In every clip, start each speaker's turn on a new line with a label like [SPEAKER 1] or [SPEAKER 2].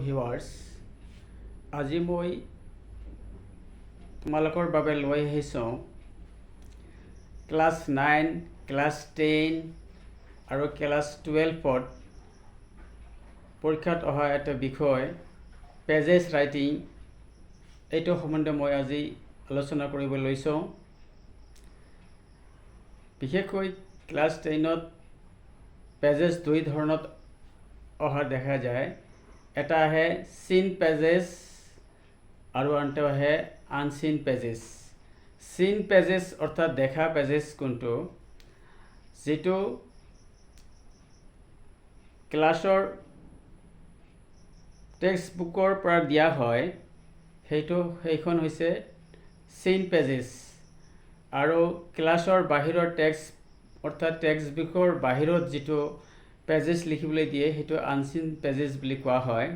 [SPEAKER 1] Viewers, আজি মই তোমালোকৰ বাবে লৈ আহিছোঁ ক্লাছ 9, ক্লাছ 10 আৰু ক্লাছ 12ত পৰীক্ষাত অহা এটা বিষয় পেজেছ ৰাইটিং। এইটো সম্বন্ধে মই আজি আলোচনা কৰিব লৈছোঁ। বিশেষকৈ ক্লাছ 10ত পেজেছ দুই ধৰণত অহা দেখা যায়। এটা আহে চিন পেজেছ আৰু আনটো আহে আনচিন পেজেছ। চিন পেজেছ অৰ্থাৎ দেখা পেজেছ কোনটো, যিটো ক্লাছৰ টেক্সট বুকৰ পৰা দিয়া হয়, সেইখন হৈছে চিন পেজেছ। আৰু ক্লাছৰ বাহিৰৰ টেক্সট অৰ্থাৎ টেক্সট বুকৰ বাহিৰত যিটো পেজেছ লিখিবলৈ দিয়ে সেইটো আনচিন পেজেছ বুলি কোৱা হয়।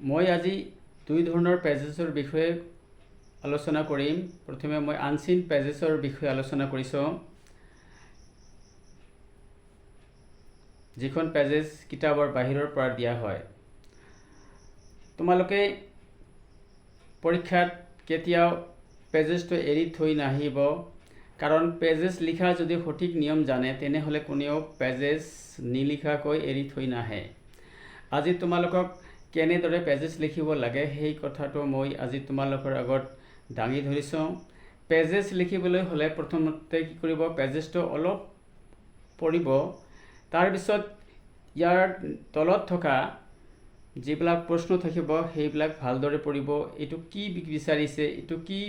[SPEAKER 1] মই আজি দুই ধৰণৰ পেজেছৰ বিষয়ে আলোচনা কৰিম। প্ৰথমে মই আনচিন পেজেছৰ বিষয়ে আলোচনা কৰিছোঁ, যিখন পেজেছ কিতাপৰ বাহিৰৰ পৰা দিয়া হয়। তোমালোকে পৰীক্ষাত কেতিয়াও পেজেছটো এৰি থৈ নাহিব, কাৰণ পেজেছ লিখা যদি সঠিক নিয়ম জানে তেনেহ'লে কোনেও পেজেছ নিলিখাকৈ এৰি থৈ নাহে। আজি তোমালোকক কেনেদৰে পেজেছ লিখিব লাগে সেই কথাটো মই আজি তোমালোকৰ আগত দাঙি ধৰিছোঁ। পেজেছ লিখিবলৈ হ'লে প্ৰথমতে কি কৰিব, পেজেছটো অলপ পঢ়িব, তাৰপিছত ইয়াৰ তলত থকা যিবিলাক প্ৰশ্ন থাকিব সেইবিলাক ভালদৰে পঢ়িব। এইটো কি বিচাৰিছে, এইটো কি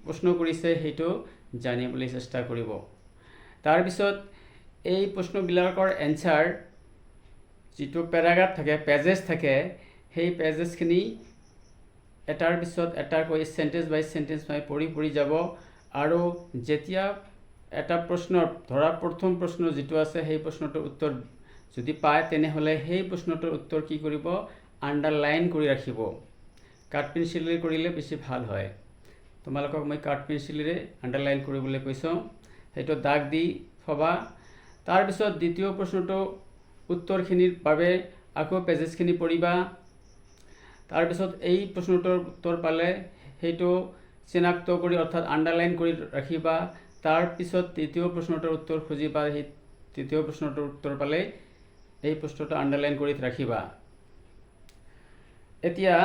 [SPEAKER 1] প্ৰশ্ন কৰিছে সেইটো জানিবলৈ চেষ্টা কৰিব। তাৰপিছত এই প্ৰশ্নবিলাকৰ এনচাৰ যিটো পেৰাগ্ৰাফ থাকে, পেজেছ থাকে, সেই পেজেছখিনি এটাৰ পিছত এটাকৈ চেণ্টেঞ্চ বাই চেণ্টেঞ্চ পঢ়ি যাব। আৰু যেতিয়া এটা প্ৰশ্নৰ প্ৰথম প্ৰশ্ন যিটো আছে সেই প্ৰশ্নটোৰ উত্তৰ যদি পায় তেনেহ'লে সেই প্ৰশ্নটোৰ উত্তৰ কি কৰিব, আণ্ডাৰলাইন কৰি ৰাখিব। কাঠ পেঞ্চিলেৰে কৰিলে বেছি ভাল হয়। তোমালোকক মই কাঠ পেঞ্চিলেৰে আণ্ডাৰলাইন কৰিবলৈ কৈছোঁ, সেইটো দাগ দি থবা। তাৰপিছত দ্বিতীয় প্ৰশ্নটো উত্তৰখিনিৰ বাবে আকৌ পেজেছখিনি পঢ়িবা। তাৰপিছত এই প্ৰশ্নটোৰ উত্তৰ পালে সেইটো চিনাক্ত কৰি অৰ্থাৎ আণ্ডাৰলাইন কৰি ৰাখিবা। তাৰপিছত তৃতীয় প্ৰশ্নটোৰ উত্তৰ খুজিবা, সেই তৃতীয় প্ৰশ্নটোৰ উত্তৰ পালে এই প্ৰশ্নটো আণ্ডাৰলাইন কৰি ৰাখিবা। এতিয়া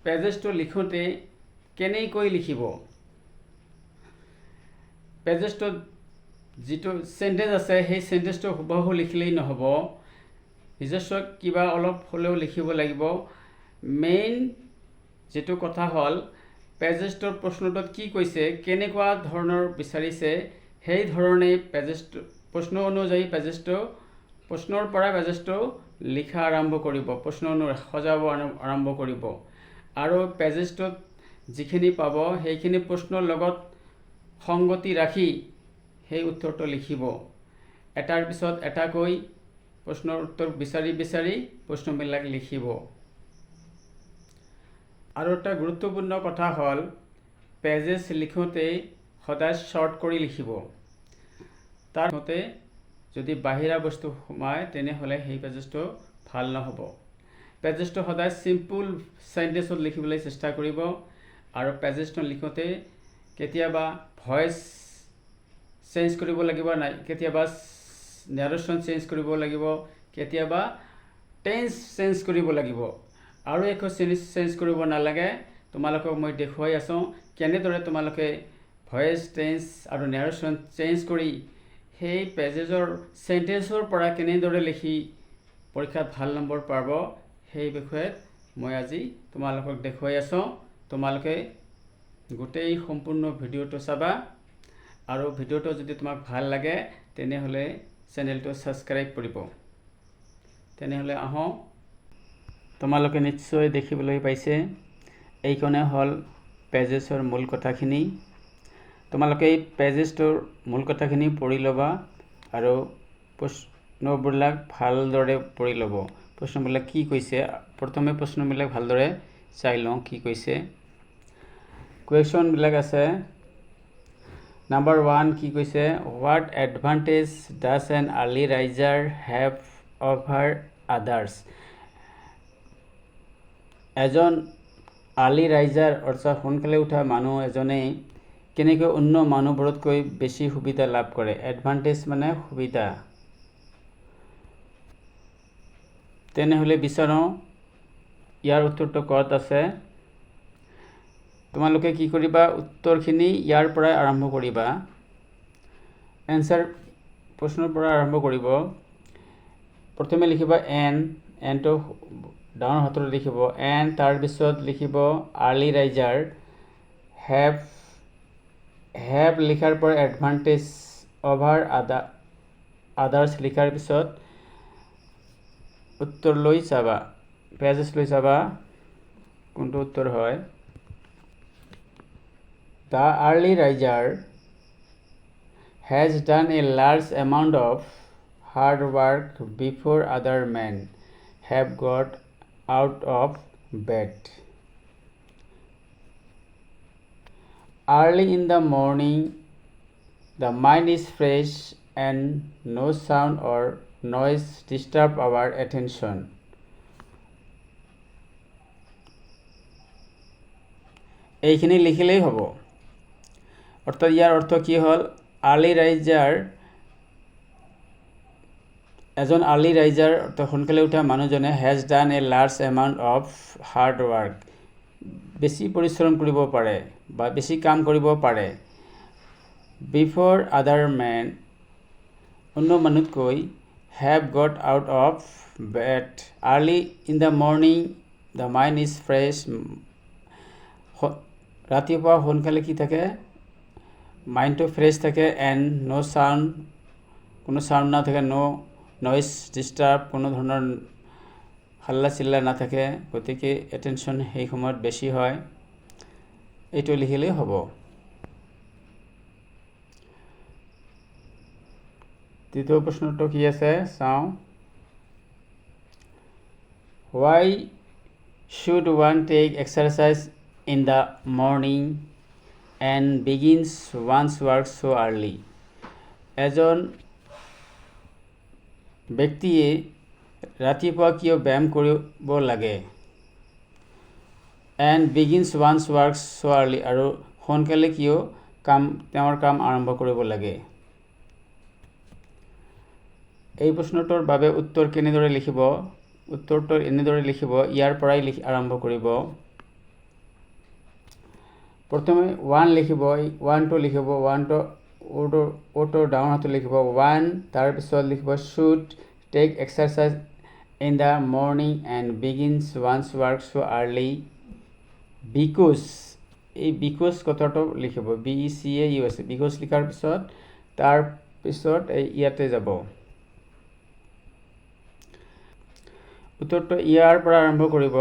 [SPEAKER 1] পেজেছটো লিখোঁতে কেনেকৈ লিখিব, পেজেছটোত যিটো চেণ্টেঞ্চ আছে সেই চেণ্টেঞ্চটো হুবহু লিখিলেই নহ'ব, নিজস্ব কিবা অলপ হ'লেও লিখিব লাগিব। মেইন যিটো কথা হ'ল পেজেছটোৰ প্ৰশ্নটোত কি কৈছে, কেনেকুৱা ধৰণৰ বিচাৰিছে, সেই ধৰণেই পেজেছটো প্ৰশ্ন অনুযায়ী প্ৰশ্নৰ পৰা পেজেছটো লিখা আৰম্ভ কৰিব, প্ৰশ্ন সজাব আৰম্ভ কৰিব। আৰু পেজেছটোত যিখিনি পাব সেইখিনি প্ৰশ্নৰ লগত সংগতি ৰাখি সেই উত্তৰটো লিখিব। এটাৰ পিছত এটাকৈ প্ৰশ্নৰ উত্তৰ বিচাৰি প্ৰশ্নবিলাক লিখিব। আৰু এটা গুৰুত্বপূৰ্ণ কথা হ'ল পেজেছ লিখোঁতে সদায় শ্বৰ্ট কৰি লিখিব। তাৰ মতে যদি বাহিৰা বস্তু সোমায় তেনেহ'লে সেই পেজেছটো ভাল নহ'ব। পেজেছটো সদায় চিম্পুল চেণ্টেঞ্চত লিখিবলৈ চেষ্টা কৰিব। আৰু পেজেছটো লিখোঁতে কেতিয়াবা ভইচ চেঞ্জ কৰিব লাগিব, কেতিয়াবা নেৰেশ্যন চেঞ্জ কৰিব লাগিব, কেতিয়াবা টেন্স চেঞ্জ কৰিব লাগিব। আৰু একো চেঞ্জ কৰিব নালাগে। তোমালোকক মই দেখুৱাই আছোঁ কেনেদৰে তোমালোকে ভইচ টেন্স আৰু নেৰেশ্যন চেঞ্জ কৰি সেই পেজেছৰ চেণ্টেঞ্চৰ পৰা কেনেদৰে লিখি পৰীক্ষাত ভাল নম্বৰ পাব সেই বিষয়ে মই আজি তোমালোকক দেখুৱাই আছোঁ। তোমালোকে গোটেই সম্পূৰ্ণ ভিডিঅ'টো চাবা। আৰু ভিডিঅ'টো যদি তোমাক ভাল লাগে তেনেহ'লে চেনেলটো ছাবস্ক্ৰাইব কৰিব। তেনেহ'লে আহোঁ, তোমালোকে নিশ্চয় দেখিবলৈ পাইছে এইখনে হ'ল পেজেছৰ মূল কথাখিনি। তোমালোকে এই পেজেছটোৰ মূল কথাখিনি পঢ়ি ল'বা আৰু প্ৰশ্নবিলাক ভালদৰে পঢ়ি ল'ব। প্ৰশ্নবিলাক কি কৈছে, প্ৰথমে প্ৰশ্নবিলাক ভালদৰে চাই লওঁ কি কৈছে। কুৱেশ্যনবিলাক আছে। নাম্বাৰ 1 কি কৈছে, what advantage does N early riser have over others. এজন আৰ্লি ৰাইজাৰ অৰ্থাৎ সোনকালে উঠা মানুহ এজনে কেনেকৈ অন্য মানুহবোৰতকৈ বেছি সুবিধা লাভ কৰে। এডভান্টেজ মানে সুবিধা। তেনেহ'লে বিচাৰোঁ ইয়াৰ উত্তৰটো ক'ত আছে। তোমালোকে কি কৰিবা, উত্তৰখিনি ইয়াৰ পৰাই আৰম্ভ কৰিবা। এনচাৰ প্ৰশ্নৰ পৰা আৰম্ভ কৰিব। প্ৰথমে লিখিবা এনটো ডাঙৰ হাতত লিখিব এন, তাৰপিছত লিখিব আৰ্লি ৰাইজাৰ। হেভ লিখাৰ পৰা এডভান্টেজ অভাৰ আদাৰ্ছ লিখাৰ পিছত উত্তৰ লৈ যাবা, পেজেছ লৈ যাবা কোনটো উত্তৰ হয়। The early riser has done a large amount of hard work before other men have got out of bed. Early in the morning, the mind is fresh and no sound or noise disturb our attention. এইখিনি লিখিলেই হ'ব। অর্থাৎ ইয়ার অর্থ কি হল, early raiser এজন early raiser অর্থাৎ সোনকালে উঠা মানুহজনে has done A large amount of hard work, বেছি পৰিশ্ৰম কৰিব পাৰে বা বেছি কাম কৰিব পাৰে। বিফৰ আদাৰ মেন, অন্য মানুহতকৈ। Have got out of bed, early in the morning, the mind is fresh, ৰাতিপুৱা সোনকালে কি থাকে, মাইণ্ডটো ফ্ৰেছ থাকে। এণ্ড ন' চাউণ্ড, কোনো চাউণ্ড নাথাকে। নইজ ডিষ্টাৰ্ব, কোনো ধৰণৰ হাল্লা চিল্লা নাথাকে, গতিকে এটেনশ্যন সেই সময়ত বেছি হয়। এইটো লিখিলেই হ'ব। দ্বিতীয় প্ৰশ্নটো কি আছে চাওঁ। Why should one take exercise in the morning and begins one's work so early? এজন ব্যক্তিয়ে ৰাতিপুৱা কিয় ব্যায়াম কৰিব লাগে। And begins one's work so' early, আৰু সোনকালে কিয় তেওঁৰ কাম আৰম্ভ কৰিব লাগে। এই প্ৰশ্নটোৰ বাবে উত্তৰ কেনেদৰে লিখিব, উত্তৰটো এনেদৰে লিখিব, ইয়াৰ পৰাই আৰম্ভ কৰিব। প্ৰথমে ওৱান লিখিব, ওৱানটো লিখিব, ওৱানটো অ'টো ডাঙৰ হাতত লিখিব ওৱান, তাৰপিছত লিখিব should take exercise in the morning and begins one's work so' early because, এই বিকজ কথাটো লিখিব BECAUS, বিকজ লিখাৰ পিছত তাৰপিছত ইয়াতে যাব। উত্তৰটো ইয়াৰ পৰা আৰম্ভ কৰিব,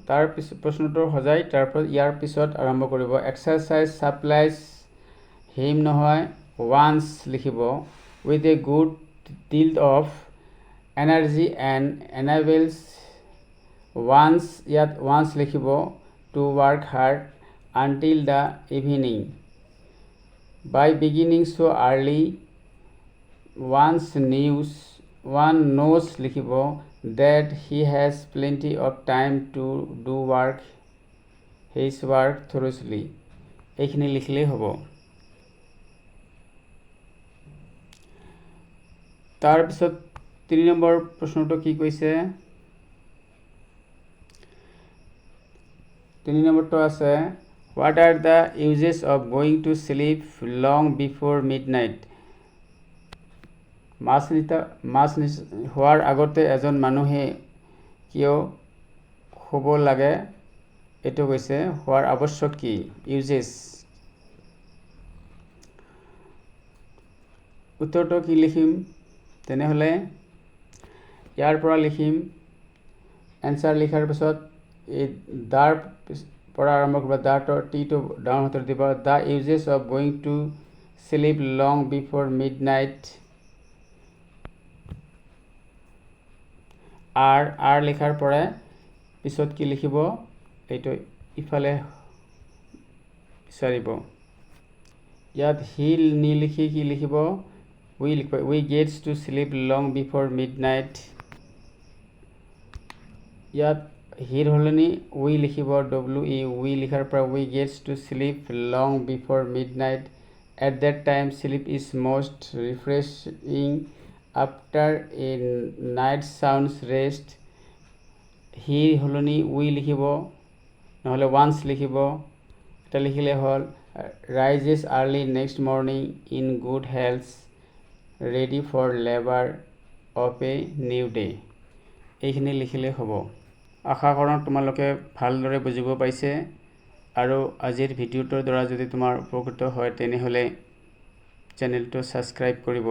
[SPEAKER 1] তাৰ পিছত প্ৰশ্নটো সজাই তাৰপিছত ইয়াৰ পিছত আৰম্ভ কৰিব। এক্সাৰচাইজ ছাপ্লাইজ হিম নহয়, ওৱান্স লিখিব with a good deal of energy and enables one's, ইয়াত ওৱান্স লিখিব to work hard until the evening. By beginning so' early one knows লিখিব that he has plenty of time to do his work thoroughly. এইখিনি লিখিলেই হ'ব। তাৰপিছত 3 number প্ৰশ্নটো কি কৈছে, 3 নম্বৰটো আছে what are the uses of going to sleep long before midnight? মাছ হোৱাৰ আগতে এজন মানুহে কিয় শুব লাগে, এইটো কৈছে হোৱাৰ আৱশ্যক কি, ইউজেছ। উত্তৰটো কি লিখিম, তেনেহ'লে ইয়াৰ পৰা লিখিম। এনচাৰ লিখাৰ পিছত এই দাৰ পৰা আৰম্ভ কৰিব, দাটো টিটো ডাঙৰ হাতত দিব। The uses of going to sleep long before midnight, আৰ লিখাৰ পৰা পিছত কি লিখিব, এইটো ইফালে বিচাৰিব। ইয়াত হিল নিলিখি কি লিখিব, উই লিখিব we gets to sleep long before midnight. ইয়াত হিৰ সলনি উই লিখিব WE উই লিখাৰ পৰা we gets to sleep long before midnight at that time sleep is most refreshing after a night sounds rest here সলনি we লিখিব নহ'লে one's লিখিব এটা লিখিলে হ'ল rises early next morning in good health ready for labour of a new day এইখিনি লিখিলে হ'ব আশা কৰোঁ তোমালোকে ভালদৰে বুজিব পাইছে আৰু আজিৰ ভিডিঅ'টোৰ দ্বাৰা যদি তোমাৰ উপকৃত হয় তেনেহ'লে চেনেলটো ছাবস্ক্ৰাইব কৰিব